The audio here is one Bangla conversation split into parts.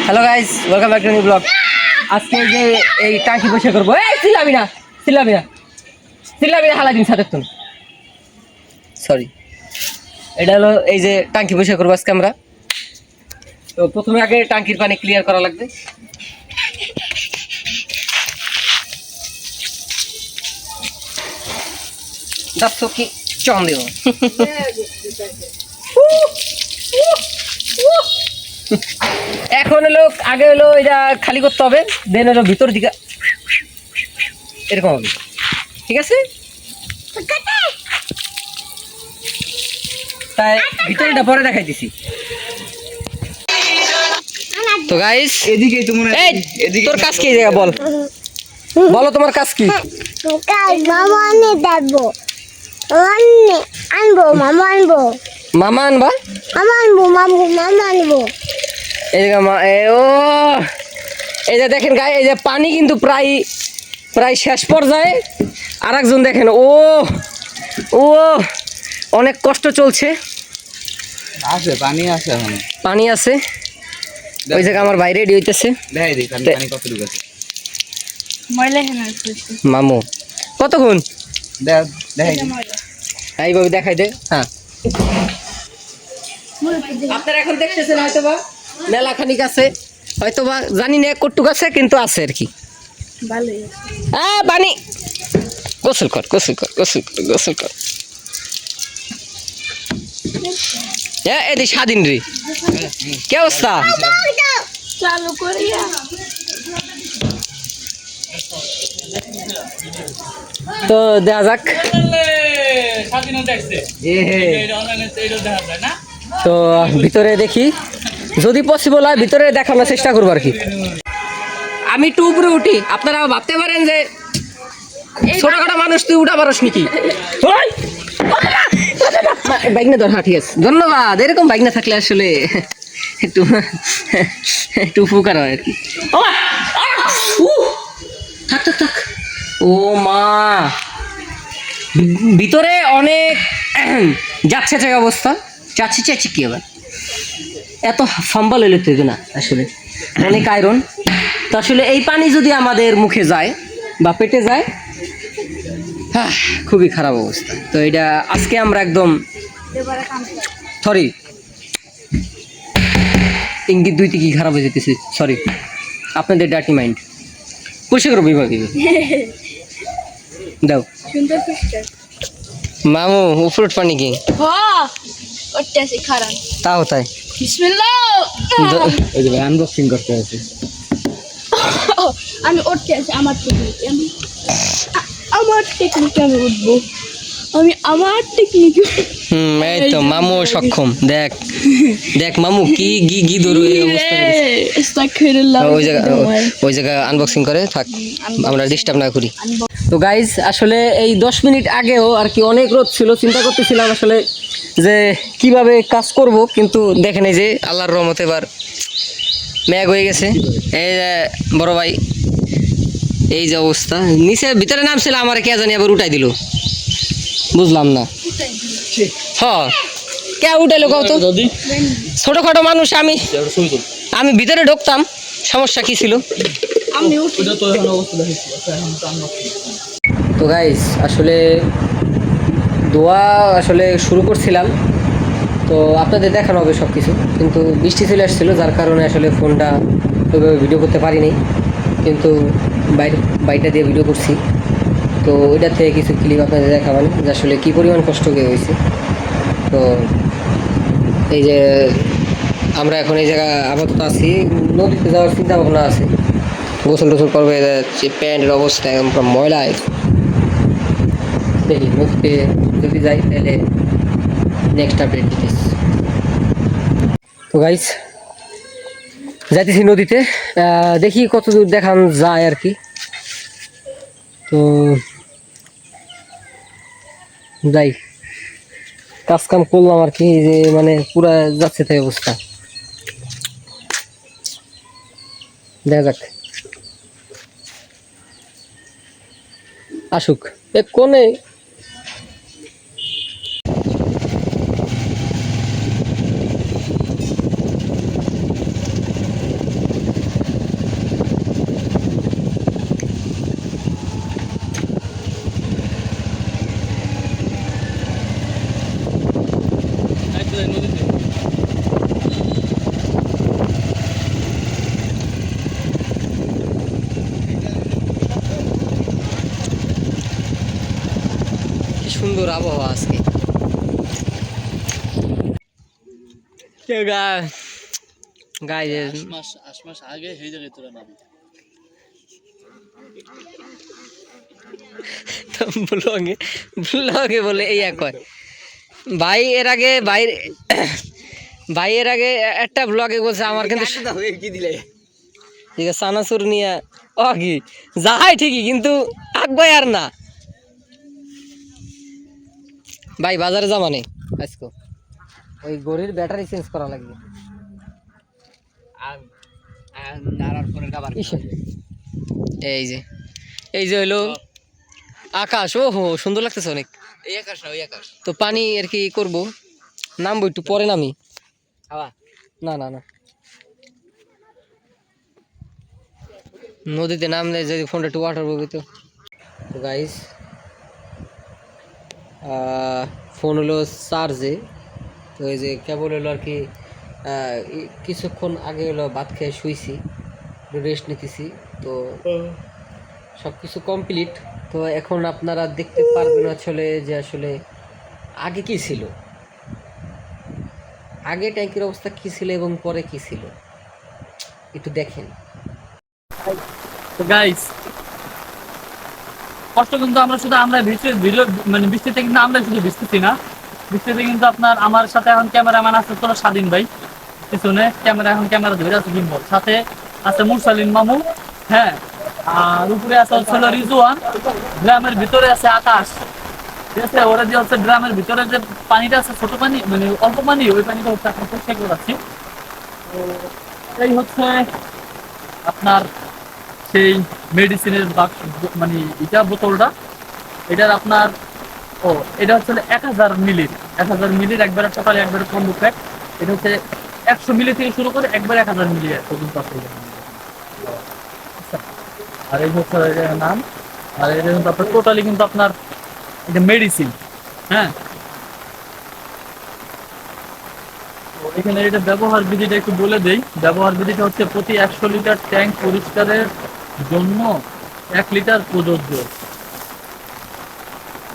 Hello guys, welcome back to new blog. আজকে যে এই টাঙ্কি পরিষ্কার করবো, চিল্লাবি না হালা দিন সাথে তুমি, সরি। এটা হলো এই যে টাঙ্কি পরিষ্কার করবো আজকে আমরা। তো প্রথমে আগে টাঙ্কির পানি ক্লিয়ার করা লাগবে। দেখছো কি চম দেব। এখন হলো আগে হলো এটা খালি করতে হবে, দেন হলো ভিতর দিকে এরকম হবে, ঠিক আছে? তাই ভিতরটা পরে দেখাই দিছি। তো গাইস এদিকে তোমরা এদিকে তোর কাজ কি জায়গা বল, বলো তোমার কাজ কি? মামা আনে দেবো, মামা আনবো মামা আনবা, মামা আনবো। এই জায়গা ও এই যে দেখেন গাই, এই যে পানি কিন্তু প্রায় শেষ পর্যায়ে। আর একজন দেখেন, ও ও অনেক কষ্ট চলছে, আছে পানি আছে, এখন পানি আছে। ওই জায়গা আমার বাইরে রেডি হইতেছে। দেখাই দিই পানি কতটুকু আছে। মামু কতক্ষণ দেখাই দিই। এইভাবে দেখাই দে। হ্যাঁ, আপনারা এখন দেখতেছেন হয়তোবা মেলা খানিক আছে, হয়তোবা জানি না কটুক আছে, কিন্তু আছে আর কি। পানি গোসল কর। এদি স্বাধীন রে, কি অবস্থা? চালু করিয়া তো দেখা যাক। তো ভিতরে দেখি, যদি পসিবল হয় ভিতরে দেখানোর চেষ্টা করবো আর কি। আমি একটু উপরে উঠি, আপনারা ভাবতে পারেন যে ছোটখাটো মানুষ, তুই উঠা পারস নাকি? বাইক না ধর, হ্যাঁ ঠিক আছে, ধন্যবাদ। এরকম বাইক না থাকলে আসলে একটু উপকার হয় আর কি। থাক ও মা, ভিতরে অনেক যাচ্ছে অবস্থা, চাচ্ছি কি আবার এত সম্বল এলে তো না, আসলে অনেক আয়রন। তো আসলে এই পানি যদি আমাদের মুখে যায় বা পেটে যায়, খুবই খারাপ অবস্থা। তো এটা আজকে আমরা একদম সরি, ইঙ্গিত দুইটি কি খারাপ হয়ে যেতেছে, সরি, আপনাদের ডার্টি মাইন্ড পরিষ্কার করবো এইভাবে। দাও মামু, উফরুট পানি কি তাও তাই আনবক্সিং করতে আছে। আমি উঠতে আছি, আমার টেকনিকে আমি উঠবো, আমার টেকনিকে। এই তো মামু সক্ষম। দেখ মামু কি গি ধরো এই অবস্থা। ওই জায়গা আনবক্সিং করে থাক, আমরা ডিস্টার্ব না করি। তো গাইজ আসলে এই 10 মিনিট আগেও আর কি অনেক রোদ ছিল, চিন্তা করতেছিলাম আসলে যে কিভাবে কাজ করব, কিন্তু দেখেন এই যে আল্লাহর রহমতে এবার মেঘ হয়ে গেছে। এই যে বড় ভাই, এই যে অবস্থা, নিচে ভিতরে নামছিল, আমার কে জানি আবার উঠাই দিল, বুঝলাম না। কে উঠাইলো কত? ছোটখাটো মানুষ, আমি ভিতরে ঢুকতাম, সমস্যা কি ছিল? তো গাইস আসলে দোয়া আসলে শুরু করছিলাম, তো আপনাদের দেখানো হবে সব কিছু, কিন্তু বৃষ্টি চলে আসছিলো, যার কারণে আসলে ফোনটা ওইভাবে ভিডিও করতে পারিনি, কিন্তু বাইকটা দিয়ে ভিডিও করছি। তো ওইটার থেকে কিছু ক্লিপ আপনাদের দেখাবেন যে আসলে কী পরিমাণ কষ্ট হয়েছে। তো এই যে আমরা এখন এই জায়গা আপাতত আছি, নদীতে যাওয়ার চিন্তা ভাবনা আছে, গোসল টোসল করবে, প্যান্টের অবস্থা একদম ময়লা। দেখি নদীতে যদি যাই তাহলে নেক্সট আপডেট দিতেছি। তো গাইস যাইতেছি নদীতে, দেখি কত দূর দেখান যায় আর কি। তো যাই, কাজ কাম করলাম আর কি, যে মানে পুরা যাচ্ছে তাই অবস্থা। দেখা যাক, আসুক এক কোণে। সুন্দর আবহাওয়া আজকে। গাইজ আশমাস আগে সেই জায়গায় তোরা নাবি। ব্লগে ব্লগে বলে এই এক হয় ভাই। ভাই এর আগে একটা ব্লগে বলছে আমার কিন্তু কি দিলে ঠিক আছে চানাচুর নিয়ে ও কি যাই ঠিকই কিন্তু থাকবে আর না ভাই। বাজারে যাওয়া নেই আজকে, ওই গড়ির ব্যাটারি চেঞ্জ করা লাগবে। এই যে হইলো আকাশ। ও হো সুন্দর লাগতেছে অনেক। এই আকাশ না ওই আকাশ। তো পানি আর কি করবো, নামবো একটু পরে নামি। হাওয়া না না না, নদীতে নামলে যদি ফোনটা একটু ওয়াটার পাবি। তো গাইস ফোন হলো চার্জে। তো এই যে কেবল হলো আর কি কিছুক্ষণ আগে হলো ভাত খেয়ে শুইছি, রেস্ট নিতেছি। তো সব কিছু কমপ্লিট। তো এখন আপনারা দেখতে পারবেন আসলে যে আসলে আগে কি ছিল, আগে ট্যাঙ্কির অবস্থা কী ছিল এবং পরে কী ছিল একটু দেখেন। তো গাইস কষ্ট কিন্তু আমরা শুধু আমরা ভিডিও মানে বৃষ্টিতে কিন্তু আমরা শুধু ভিজতেছি না, বৃষ্টিতে কিন্তু আপনার আমার সাথে এখন ক্যামেরাম্যান আছে তোরা স্বাধীন ভাই, পিছনে ক্যামেরা ধরে আছে গিম্বল, সাথে আছে মুরসালিন মামু, হ্যাঁ, আর উপরে আছে হচ্ছে রিজওয়ান, গ্রামের ভিতরে আছে আকাশ, ঠিক আছে। ওরা যে হচ্ছে গ্রামের ভিতরে যে পানিটা আছে ছোট পানি মানে অল্প পানি, ওই পানিটা হচ্ছে আপনার পরিষ্কার করে রাখছি। তো এই হচ্ছে আপনার সেই মেডিসিনের মানে এটা বোতলটা, এটার আপনার এটা হচ্ছে 1000 মিলির, 1000 মিলির একবারে টোটালি একবারে কম্বো প্যাক। এটা হচ্ছে 100 মিলি থেকে শুরু করে একবারে 1000 মিলি পর্যন্ত আছে। আর এই হচ্ছে এটার নাম। আর এটা কিন্তু আপনার টোটালি কিন্তু আপনার এটা মেডিসিন, হ্যাঁ। এখানে এটা ব্যবহার বিধিটা একটু বলে দেই। ব্যবহার বিধিটা হচ্ছে প্রতি 100 লিটার ট্যাঙ্ক পরিষ্কারের জন্য 1 লিটার প্রযোজ্য।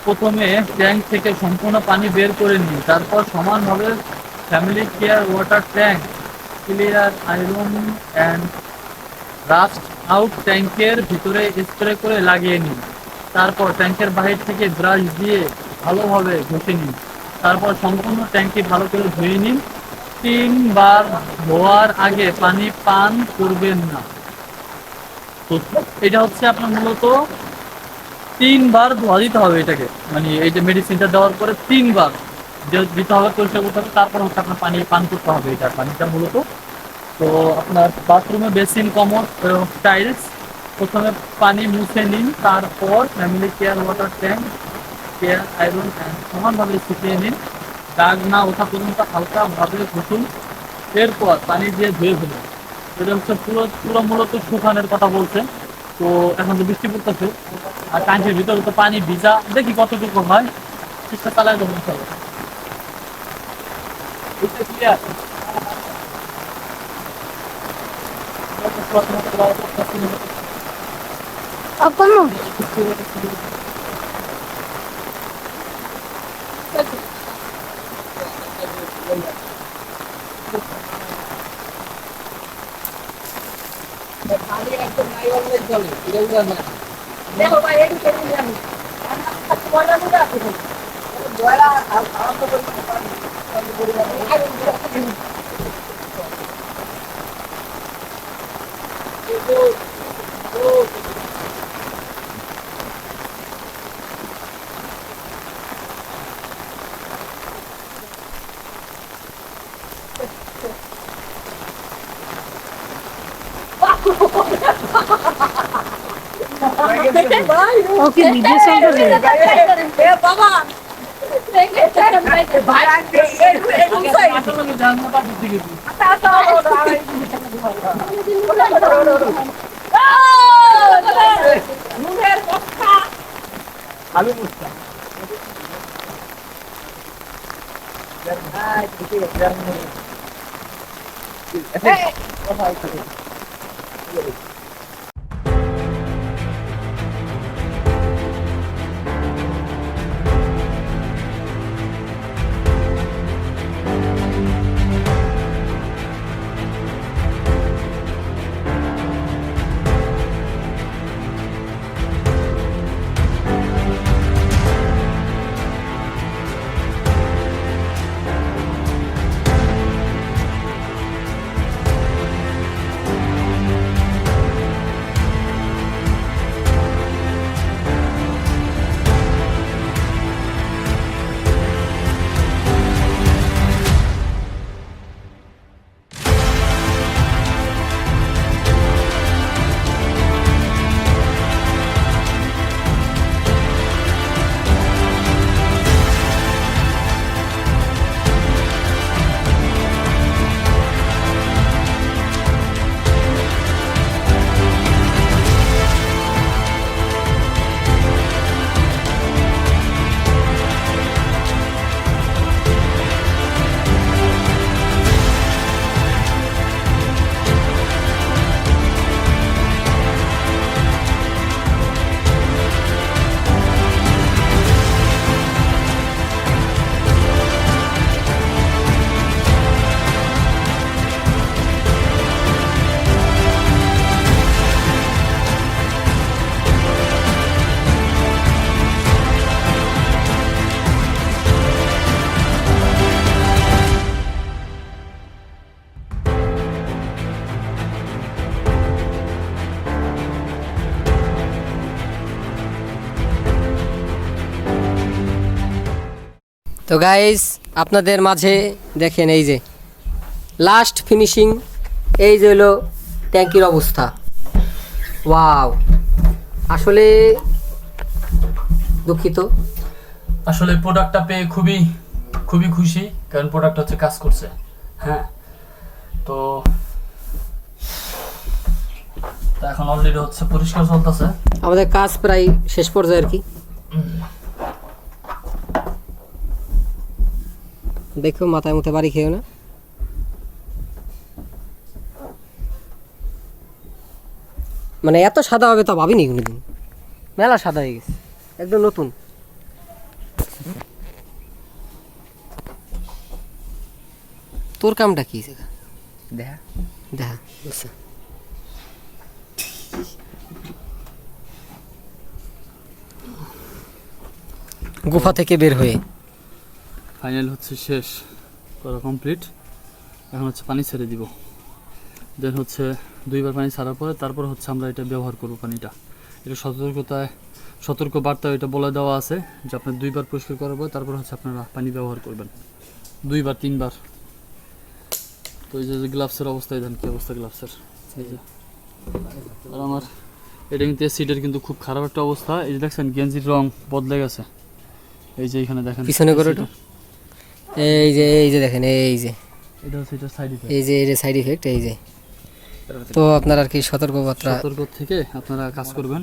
প্রথমে ট্যাঙ্ক থেকে সম্পূর্ণ পানি বের করে নিন, তারপর সমানভাবে family care water tank clear iron and rust out ট্যাঙ্কের ভিতরে স্প্রে করে লাগিয়ে নিন। তারপর ট্যাঙ্কের বাহির থেকে ব্রাশ দিয়ে ভালোভাবে ঘষে নিন। তারপর সম্পূর্ণ ট্যাঙ্কটি ভালো করে ধুয়ে নিন। 3 বার ধোয়ার আগে পানি পান করবেন না। তো এটা হচ্ছে আপনার মূলত 3 বার ধোয়া দিতে হবে এটাকে, মানে এই যে মেডিসিনটা দেওয়ার পরে 3 বার দিতে হবে, পরিষ্কার করতে হবে, তারপর হচ্ছে আপনার পানি পান করতে হবে এটার পানিটা মূলত। তো আপনার বাথরুমে বেসিন কমোড টাইলস প্রথমে পানি মুছে নিন, তারপর family care water tank care iron সমানভাবে শুকিয়ে নিন, দাগ না ওঠা পর্যন্ত হালকাভাবে ঘষুন, এরপর পানি দিয়ে ধুয়ে ফেলুন। এটা হচ্ছে পুরো মূলত শুকানোর কথা বলছে। তো এখন তো বৃষ্টি পড়তেছে আর ট্যাঙ্কের ভিতরে তো পানি ভিজা, দেখি কতটুকু হয়, চেষ্টা চালাই দেবো ইনশাআল্লাহ। ক্লিয়ার দেখো ভাই এই যে আমি বলা বলা আছে বলা আর তো ওকে ভিডিও চলতেছে এ বাবা ভাই আলু মুস্তা তো গাইস আপনাদের মাঝে দেখেন এই যে লাস্ট ফিনিশিং, এই যে হলো ট্যাঙ্কির অবস্থা। ওয়াও, আসলে দুঃখিত। আসলে প্রোডাক্টটা পেয়ে খুবই খুবই খুশি, কারণ প্রোডাক্ট হচ্ছে কাজ করছে। হ্যাঁ, তো এখন অলরেডি হচ্ছে পরিষ্কার চলতেছে। আমাদের কাজ প্রায় শেষ পর্যায়ে আর কি। দেখো মাথায় মুখে বাড়ি খেয়েও না। মানে এত সাদা হবে তা ভাবিনি কোনোদিন, মেলা সাদা হয়ে গেছে, একদম নতুন। তোর কামটা কি দেখা দেখা বুঝছো? গুফা থেকে বের হয়ে ফাইনাল হচ্ছে শেষ করা কমপ্লিট। এখন হচ্ছে পানি ছেড়ে দিব, দেন হচ্ছে 2বার পানি ছাড়ার পরে তারপর হচ্ছে আমরা এটা ব্যবহার করব। পানিটা এটা সতর্ক বার্তা এটা বলে দেওয়া আছে যে আপনার 2বার পরিষ্কার করার পর তারপর হচ্ছে আপনারা পানি ব্যবহার করবেন, 2বার 3বার। তো এই যে গ্লাভসের অবস্থা, দেন কি অবস্থা গ্লাভসের। এই যে আর আমার এটা কিন্তু সিটের কিন্তু খুব খারাপ একটা অবস্থা। এই যে দেখছেন গেঞ্জির রং বদলে গেছে, এই যে এখানে দেখেন পিছনে করে একটু। এই যে দেখেন, এই যে এটা হচ্ছে এটা সাইড ইফেক্ট। এই যে সাইড ইফেক্ট। এই যে তো আপনার আর কি সতর্ক থেকে আপনারা কাজ করবেন।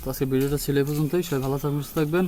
তো আজকে ভিডিওটা ছিল এই পর্যন্তই। সবাই ভালো থাকবেন, সুস্থ থাকবেন।